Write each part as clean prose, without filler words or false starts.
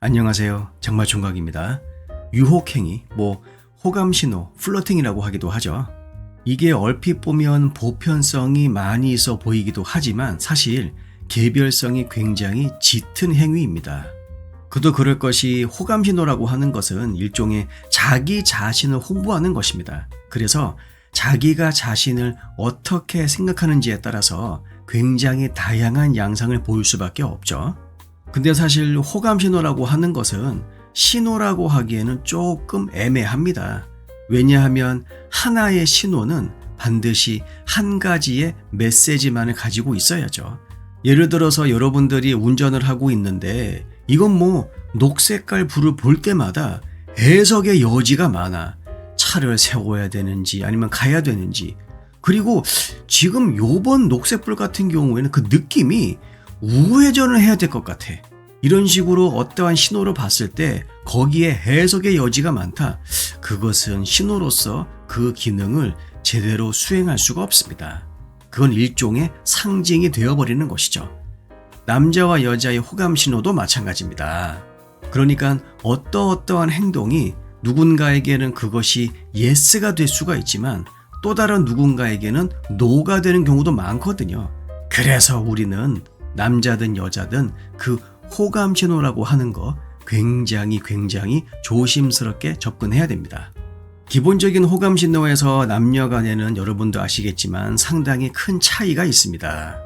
안녕하세요. 정말 총각입니다. 유혹행위, 호감신호, 플러팅이라고 하기도 하죠. 이게 얼핏 보면 보편성이 많이 있어 보이기도 하지만 사실 개별성이 굉장히 짙은 행위입니다. 그도 그럴 것이 호감신호라고 하는 것은 일종의 자기 자신을 홍보하는 것입니다. 그래서 자기가 자신을 어떻게 생각하는지에 따라서 굉장히 다양한 양상을 보일 수밖에 없죠. 근데 사실 호감신호라고 하는 것은 신호라고 하기에는 조금 애매합니다. 왜냐하면 하나의 신호는 반드시 한 가지의 메시지만을 가지고 있어야죠. 예를 들어서 여러분들이 운전을 하고 있는데 이건 녹색깔 불을 볼 때마다 해석의 여지가 많아. 차를 세워야 되는지 아니면 가야 되는지. 그리고 지금 요번 녹색불 같은 경우에는 그 느낌이 우회전을 해야 될 것 같아. 이런 식으로 어떠한 신호를 봤을 때 거기에 해석의 여지가 많다. 그것은 신호로서 그 기능을 제대로 수행할 수가 없습니다. 그건 일종의 상징이 되어버리는 것이죠. 남자와 여자의 호감 신호도 마찬가지입니다. 그러니까 어떠한 행동이 누군가에게는 그것이 예스가 될 수가 있지만 또 다른 누군가에게는 노가 되는 경우도 많거든요. 그래서 우리는 남자든 여자든 그 호감 신호라고 하는 거 굉장히 조심스럽게 접근해야 됩니다. 기본적인 호감 신호에서 남녀 간에는 여러분도 아시겠지만 상당히 큰 차이가 있습니다.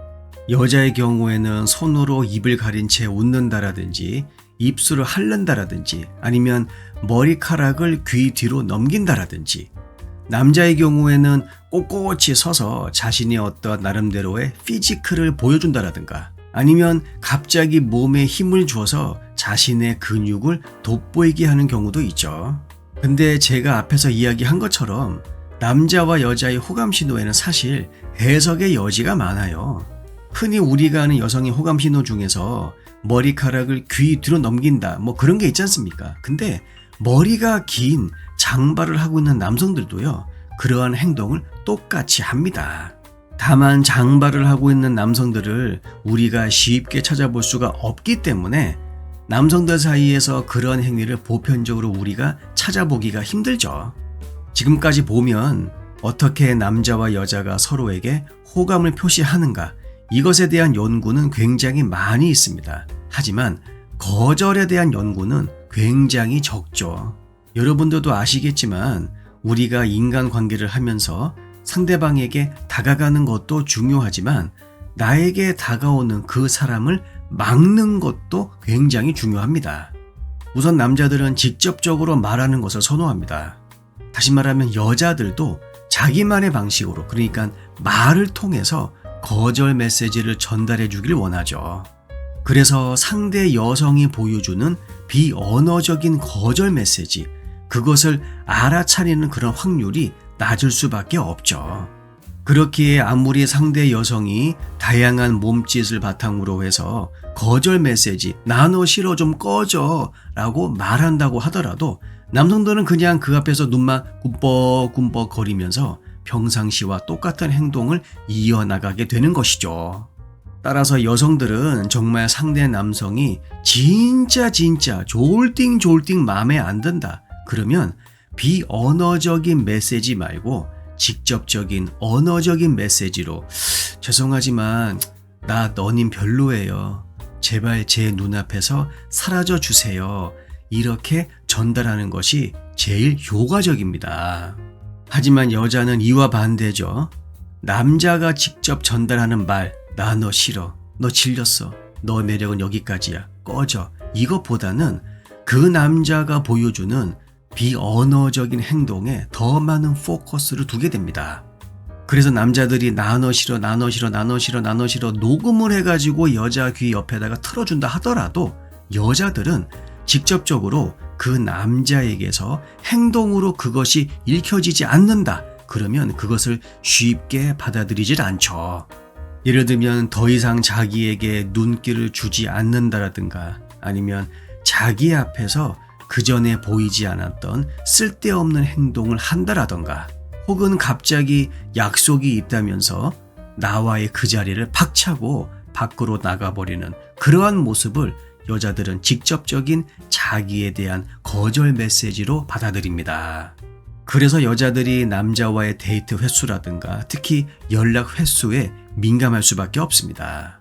여자의 경우에는 손으로 입을 가린 채 웃는다라든지 입술을 핥는다라든지 아니면 머리카락을 귀 뒤로 넘긴다라든지, 남자의 경우에는 꼿꼿이 서서 자신이 어떤 나름대로의 피지컬을 보여준다라든가 아니면 갑자기 몸에 힘을 줘서 자신의 근육을 돋보이게 하는 경우도 있죠. 근데 제가 앞에서 이야기한 것처럼 남자와 여자의 호감 신호에는 사실 해석의 여지가 많아요. 흔히 우리가 아는 여성의 호감 신호 중에서 머리카락을 귀 뒤로 넘긴다 그런 게 있지 않습니까? 근데 머리가 긴 장발을 하고 있는 남성들도요, 그러한 행동을 똑같이 합니다. 다만 장발을 하고 있는 남성들을 우리가 쉽게 찾아볼 수가 없기 때문에 남성들 사이에서 그런 행위를 보편적으로 우리가 찾아보기가 힘들죠. 지금까지 보면 어떻게 남자와 여자가 서로에게 호감을 표시하는가, 이것에 대한 연구는 굉장히 많이 있습니다. 하지만 거절에 대한 연구는 굉장히 적죠. 여러분들도 아시겠지만 우리가 인간관계를 하면서 상대방에게 다가가는 것도 중요하지만 나에게 다가오는 그 사람을 막는 것도 굉장히 중요합니다. 우선 남자들은 직접적으로 말하는 것을 선호합니다. 다시 말하면 여자들도 자기만의 방식으로, 그러니까 말을 통해서 거절 메시지를 전달해 주길 원하죠. 그래서 상대 여성이 보여주는 비언어적인 거절 메시지, 그것을 알아차리는 그런 확률이 낮을 수밖에 없죠. 그렇기에 아무리 상대 여성이 다양한 몸짓을 바탕으로 해서 거절 메시지, 나 너 싫어 좀 꺼져 라고 말한다고 하더라도 남성들은 그냥 그 앞에서 눈만 꿈뻑꿈뻑 거리면서 평상시와 똑같은 행동을 이어나가게 되는 것이죠. 따라서 여성들은 정말 상대 남성이 진짜 졸띵 마음에 안 든다 그러면 비언어적인 메시지 말고 직접적인 언어적인 메시지로, 죄송하지만 나 너님 별로예요, 제발 제 눈앞에서 사라져 주세요, 이렇게 전달하는 것이 제일 효과적입니다. 하지만 여자는 이와 반대죠. 남자가 직접 전달하는 말, 나 너 싫어, 너 질렸어, 너 매력은 여기까지야, 꺼져, 이것보다는 그 남자가 보여주는 비언어적인 행동에 더 많은 포커스를 두게 됩니다. 그래서 남자들이 나 너 싫어 녹음을 해가지고 여자 귀 옆에다가 틀어준다 하더라도 여자들은 직접적으로 그 남자에게서 행동으로 그것이 읽혀지지 않는다 그러면 그것을 쉽게 받아들이질 않죠. 예를 들면 더 이상 자기에게 눈길을 주지 않는다라든가 아니면 자기 앞에서 그전에 보이지 않았던 쓸데없는 행동을 한다라던가 혹은 갑자기 약속이 있다면서 나와의 그 자리를 팍 차고 밖으로 나가버리는 그러한 모습을 여자들은 직접적인 자기에 대한 거절 메시지로 받아들입니다. 그래서 여자들이 남자와의 데이트 횟수라든가 특히 연락 횟수에 민감할 수밖에 없습니다.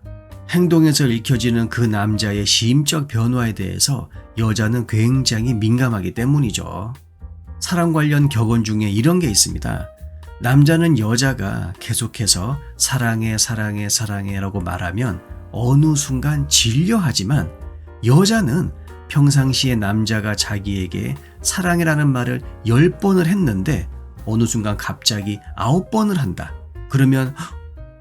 행동에서 읽혀지는 그 남자의 심적 변화에 대해서 여자는 굉장히 민감하기 때문이죠. 사랑 관련 격언 중에 이런 게 있습니다. 남자는 여자가 계속해서 사랑해 사랑해 사랑해 라고 말하면 어느 순간 질려하지만 여자는 평상시에 남자가 자기에게 사랑해라는 말을 10번을 했는데 어느 순간 갑자기 9번을 한다. 그러면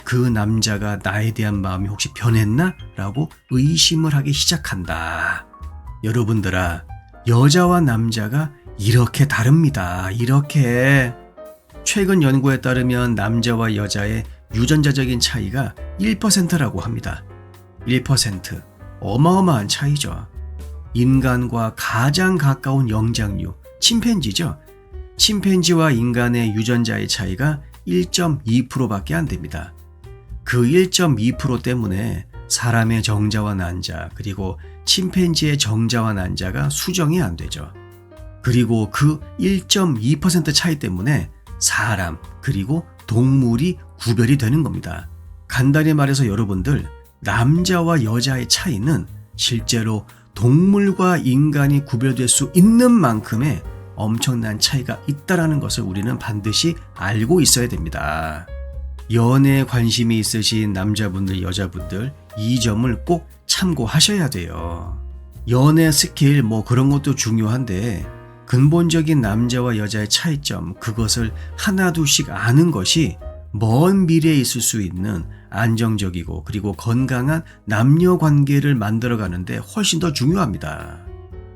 그 남자가 나에 대한 마음이 혹시 변했나? 라고 의심을 하기 시작한다. 여러분들아, 여자와 남자가 이렇게 다릅니다. 이렇게. 최근 연구에 따르면 남자와 여자의 유전자적인 차이가 1%라고 합니다. 1%. 어마어마한 차이죠. 인간과 가장 가까운 영장류, 침팬지죠. 침팬지와 인간의 유전자의 차이가 1.2%밖에 안 됩니다. 그 1.2% 때문에 사람의 정자와 난자, 그리고 침팬지의 정자와 난자가 수정이 안 되죠. 그리고 그 1.2% 차이 때문에 사람, 그리고 동물이 구별이 되는 겁니다. 간단히 말해서 여러분들, 남자와 여자의 차이는 실제로 동물과 인간이 구별될 수 있는 만큼의 엄청난 차이가 있다는 것을 우리는 반드시 알고 있어야 됩니다. 연애에 관심이 있으신 남자분들, 여자분들 이 점을 꼭 참고하셔야 돼요. 연애 스킬 그런 것도 중요한데 근본적인 남자와 여자의 차이점, 그것을 하나둘씩 아는 것이 먼 미래에 있을 수 있는 안정적이고 그리고 건강한 남녀 관계를 만들어가는데 훨씬 더 중요합니다.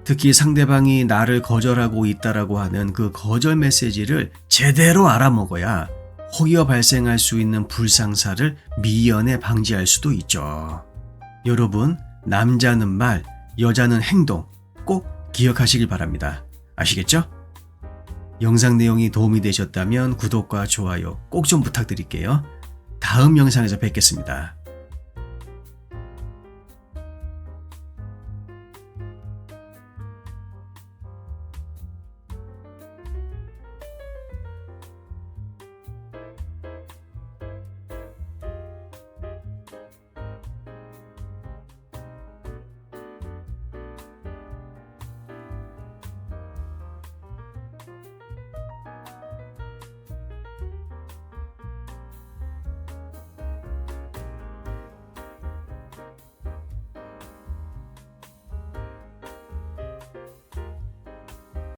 특히 상대방이 나를 거절하고 있다라고 하는 그 거절 메시지를 제대로 알아먹어야 혹여 발생할 수 있는 불상사를 미연에 방지할 수도 있죠. 여러분, 남자는 말, 여자는 행동 꼭 기억하시길 바랍니다. 아시겠죠? 영상 내용이 도움이 되셨다면 구독과 좋아요 꼭 좀 부탁드릴게요. 다음 영상에서 뵙겠습니다.